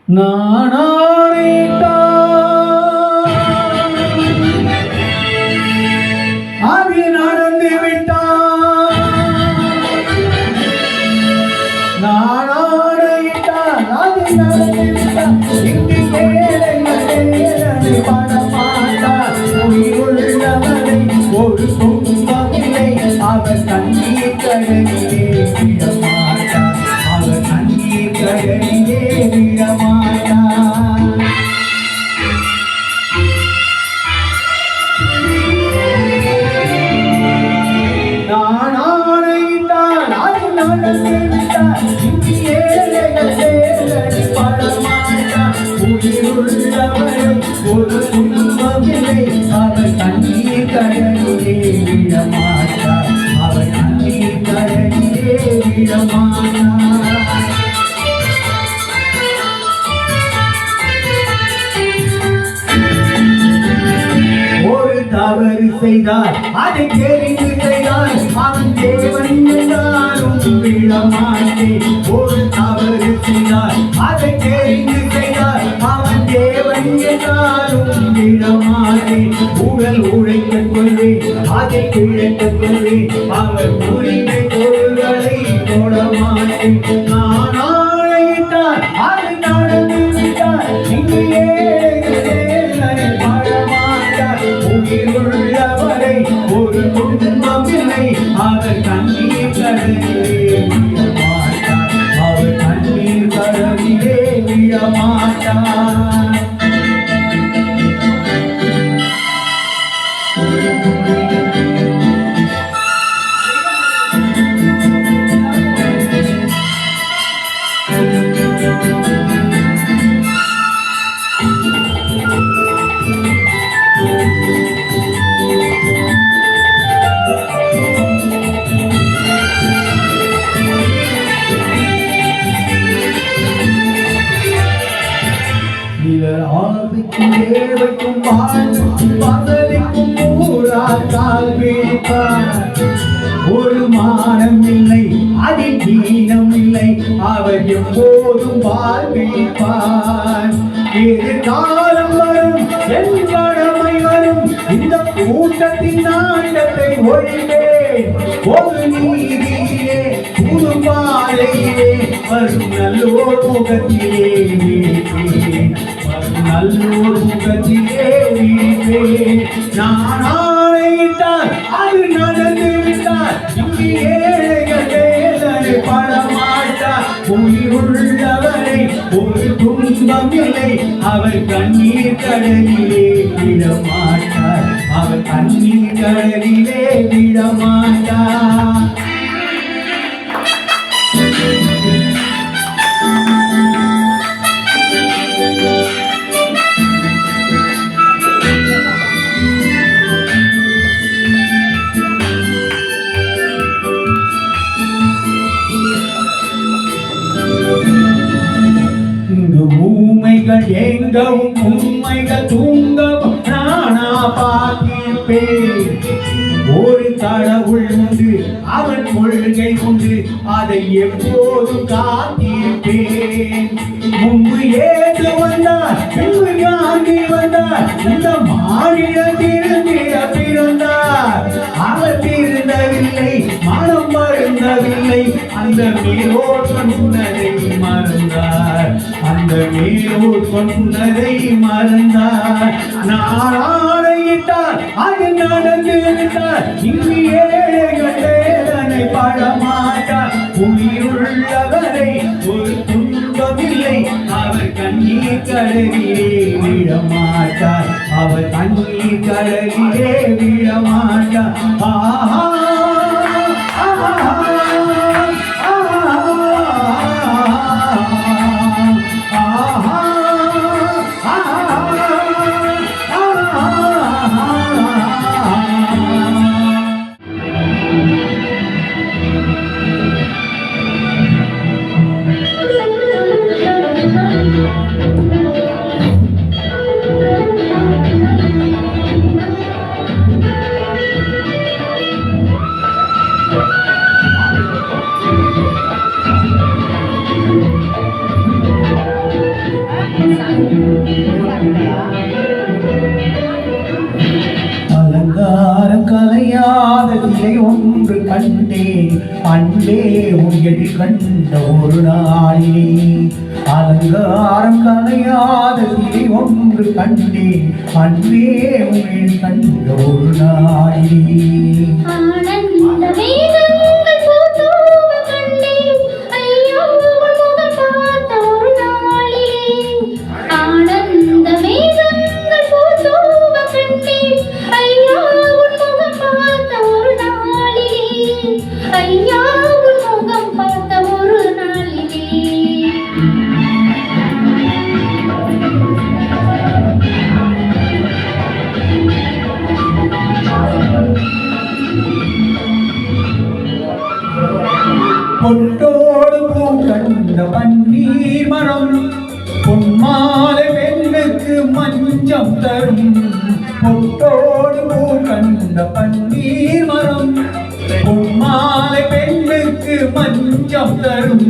நானாடிட்டா அது நடந்து விட்டா நானாடிட்டா அது நடந்து விட்டா இங்கு கேளை படமாட்டா உயிருள்ளவரை ஒரு துன்பமில்லை அவர் கண்ணீர் கடலிலே விடமாட்டா அவர் கண்ணீர் கடலிலே விடமாட்டா நானாடிட்டால் அது நடந்து விட்டால் இங்கு ஏழைகள் வேதனை படமாட்டா உயிருள்ளவரை ஒரு துன்பமில்லை அவர் கண்ணீர் கடலிலே விடமாட்டா அவர் கண்ணீர் கடலிலே விடமாட்டா தவறு செய்தார் அதை தெரிந்து செய்தார் அவன் தேவன் என்றாலும் விடமாட்டேன் ஒரு தவறு செய்தார் அதை தெரிந்து செய்தார் அவன் தேவன் என்றாலும் விடமாட்டேன் உடல் உழைக்கக் கொள்வேன் அதை கிழக்கக் கொள்வேன் அவர் உரிமை பொருள்களை தொடமாட்டேன் நான் ஆணையிட்டார் அது நடந்து விட்டார் இங்கு உள்ளவரை ஒரு துன்பமில்லை அவர் கண்ணீர் கடலிலே விடமாட்டார் அவர் கண்ணீர் கடலிலே விடமாட்டார் ஆவிக்கும் தேவைக்கும் வாழ்வுக்கும் பதவிக்கும் ஊரால் வீழ்ப்பார் ஒரு மானம் இல்லை அதில் கீனம் இல்லை அவர் எப்போதும் வாழ்விப்பார் எதிர்காலம் வரும் என் கடமை வரும் இந்த கூட்டத்தின் நாட்டத்தை ஒழிப்பேன் ஒரு நீதியிலே புது பாதையிலே வரும் நல்லோர் முகத்திலே நல்லோர் முகத்திலே நான் ஆணையிட்டால் அது நடந்து விட்டால் இங்கு ஏழைகள் வேதனை படமாட்டார் உயிருள்ளவரை ஒரு துன்பம் இல்லை அவர் கண்ணீர் கடலிலே விடமாட்டார் அவர் கண்ணீர் கடலிலே விடமாட்டார் ஊமைகள் எங்கவும் உண்மைகள் தூங்கவும் நானா பார்த்திருப்பேன் ஒரு கடவுள் உண்டு அவன் கொள்கை உண்டு அதை எப்போதும் காத்திருப்பேன் முன்பு ஏது வந்தார் பின்பு காந்தி வந்தார் இந்த மாநிலத்திருந்திட பிறந்தார் அவர் திருந்தவில்லை மனம் வருந்தவில்லை அந்த மேலோர் சொன்னதை மறந்தார் அந்த மேலோர் சொன்னதை மறந்தார் நான் ஆணையிட்டார் அது நடந்து விட்டார் இங்கு ஏழைகள் வேதனை படமாட்டார் உயிருள்ளவரை ஒரு துன்பமில்லை அவர் கண்ணீர் கடலிலே விடமாட்டார் அவர் கண்ணீர் கடலிலே விடமாட்டார் ஆஹா அலங்காரம் கலையாத சிலை ஒன்று கண்டேன் அன்பே உயடி கண்ட ஒரு நாளிலே. அலங்காரம் கலையாத சிலை ஒன்று கண்டேன் அன்பே உயடி கண்ட ஒரு நாளிலே. பொட்டோடு பூ கண்ட பன்னீர் மரம் பொன்மாலை பெண்ணுக்கு மஞ்சம் தரும். பொட்டோடு பூ கண்ட பன்னீர் மரம் பொன்மாலை பெண்ணுக்கு மஞ்சம் தரும்.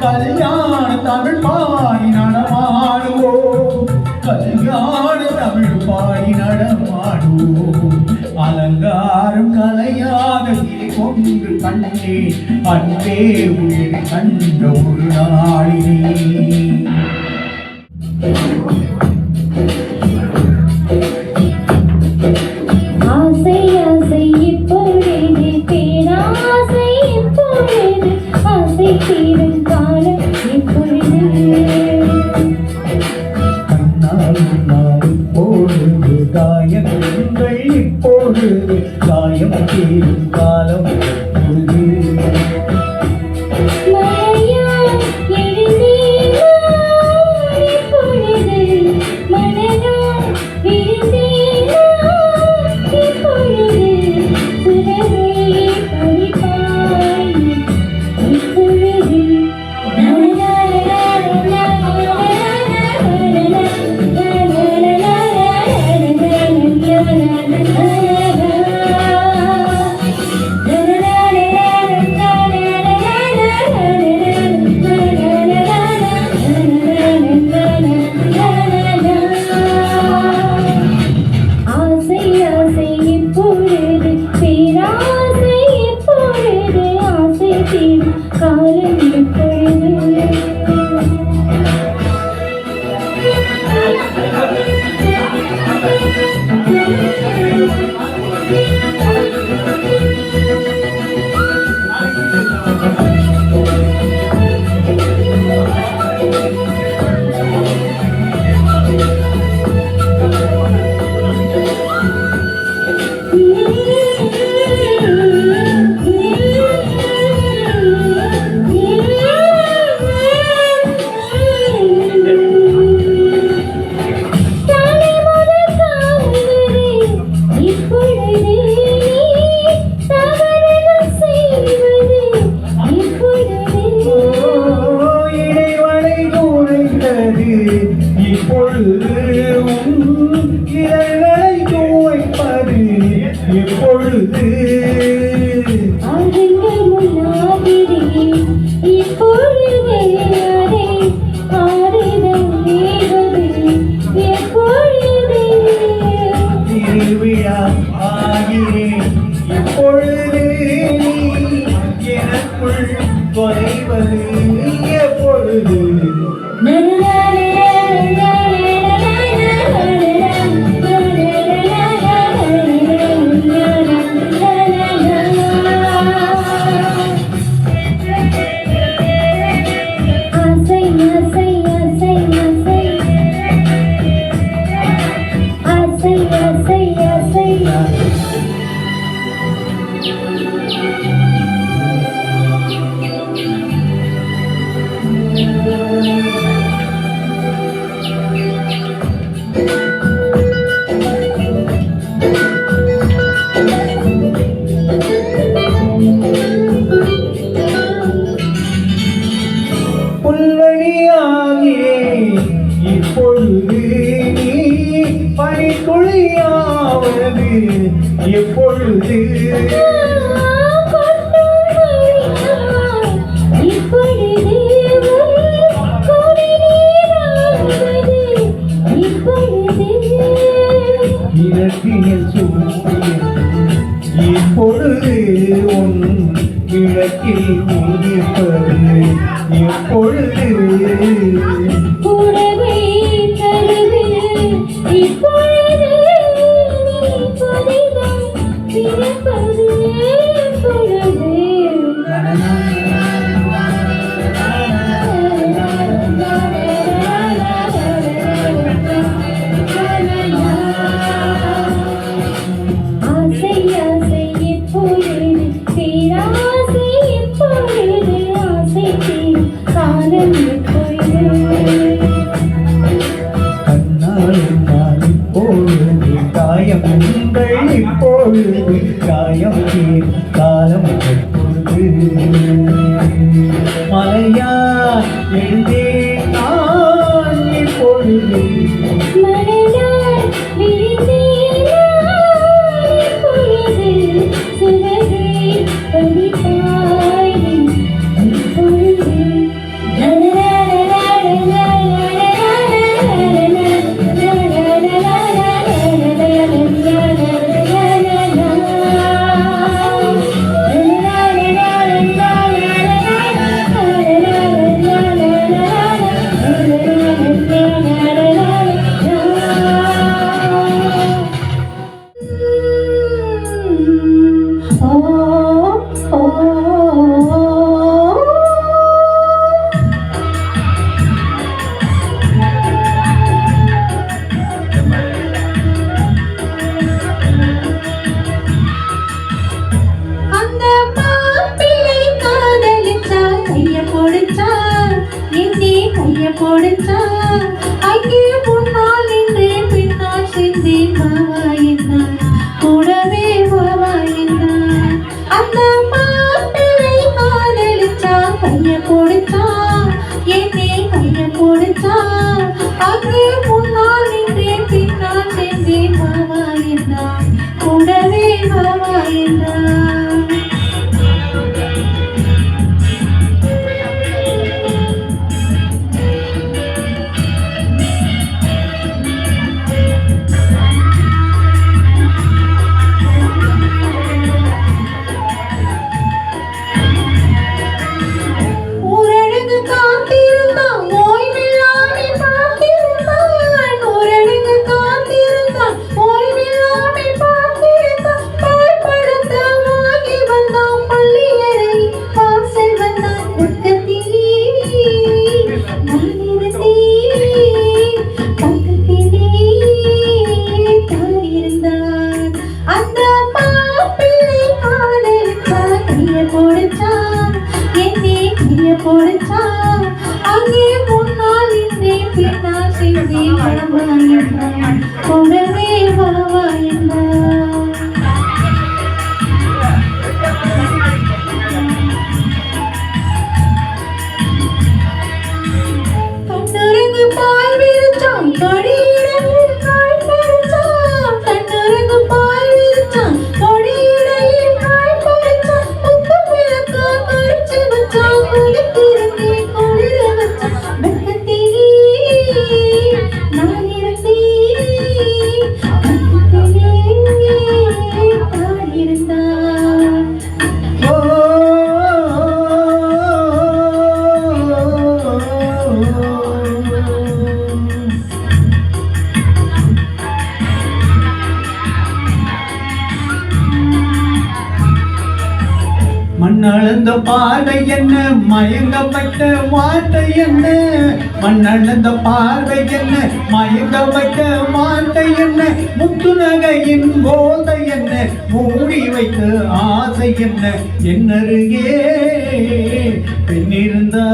கல்யாண தமிழ் பாடி நடமாடுவோம், கல்யாண தமிழ் பாடி நடமாடுவோம். அலங்காரம் கலையாத சிலை ஒன்று கண்டே அன்பே உயிர் கண்ட ஒரு நாளிலே. ஆசை ஆசை இப்பொழுது பேராசை இப்பொழுது ஆசை தீரும் காலம் இப்பொழுது. கண்ணால் இப்பொழுது காயங்கள் இப்பொழுது காயம் தீரும் காலம் இப்பொழுது. இப்பொழுது நீ எனக்குள் தொலைவ இருப்பது எப்பொழுது புல்வெளியாகியே இப்பொழுது நீ பனித்துளியாவது எப்பொழுது இலக்கினில் சூரியன் இப்பொழுது உன் கிழக்கில் உதிப்பது எப்பொழுது காயங்கள் இப்பொழுது காயம் காலம் எப்பொழுது மலையா எழுந்தேன் நான் இப்பொழுது அங்கே முன்னால் நின்று பின்னால் சென்றே மாவா என்றான் கூடவே மாவா என்றான் அந்த மாப்பிள்ளை காதலிச்சா கைய கொடுத்தா என்னே கைய கொடுத்தா அங்கே முன்னால் நின்று பின்னால் சென்றே மாவா என்றான் கூடவே மாவா என்றான் ஊரழகு மண்ணளந்த பார்வை என்ன, மயங்கப்பட்ட வார்த்தை என்ன, மண்ணளந்த பார்வை என்ன, மயங்கப்பட்ட வார்த்தை என்ன, முத்து நகையின் போதை என்ன, மூடி வைத்த ஆசை என்ன, என்னருகே பெண்ணிருந்தா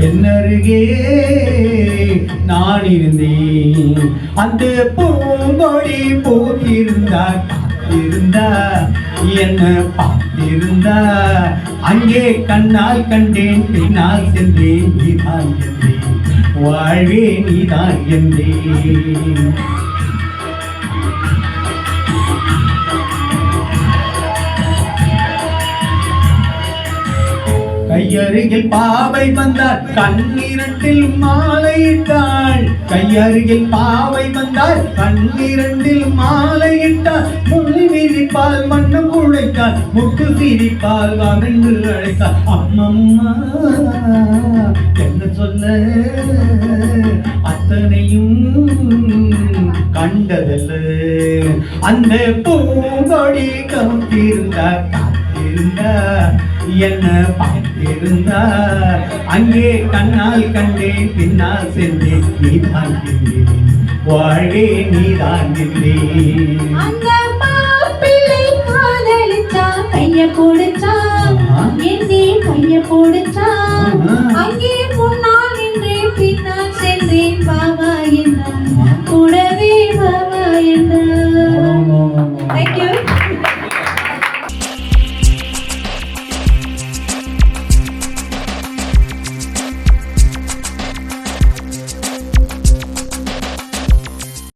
என்னருகே நான் இருந்தேன், அந்த பூங்கொடி பூத்திருந்தா காத்திருந்தா என்ன பார்த்திருந்தா, அங்கே கண்ணால் கண்டேன் பின்னால் சென்றேன், நீதான் என்றேன் வாழ்வே நீதான் என்றேன். கையருகில் பாவை வந்தார் கண்ணீரண்டில் மாலையிட்டாள், கையருகில் பாவை வந்தார் கண்ணீரண்டில் மாலையிட்டாள், முள்ளி விரிப்பால் மண்ணம் உழைத்தாள், முட்டு சிரிப்பால் வகண்டு அழைத்தாள். அம்மம்மா என்ன சொல்ல அத்தனையும் கண்டதல்ல, அந்த பூங்கொடி கவுத்திருந்தா காத்திருந்தா என்ன பார்த்திருந்தா, அங்கே கண்ணால் கண்டேன் பின்னால் சென்றேன், நீதான் என்றேன் வாழ்வே நீதான் என்றேன். அந்த மாப்பிள்ளை காதலிச்சா கைய போடுச்சா, என்னே கைய போடுச்சா,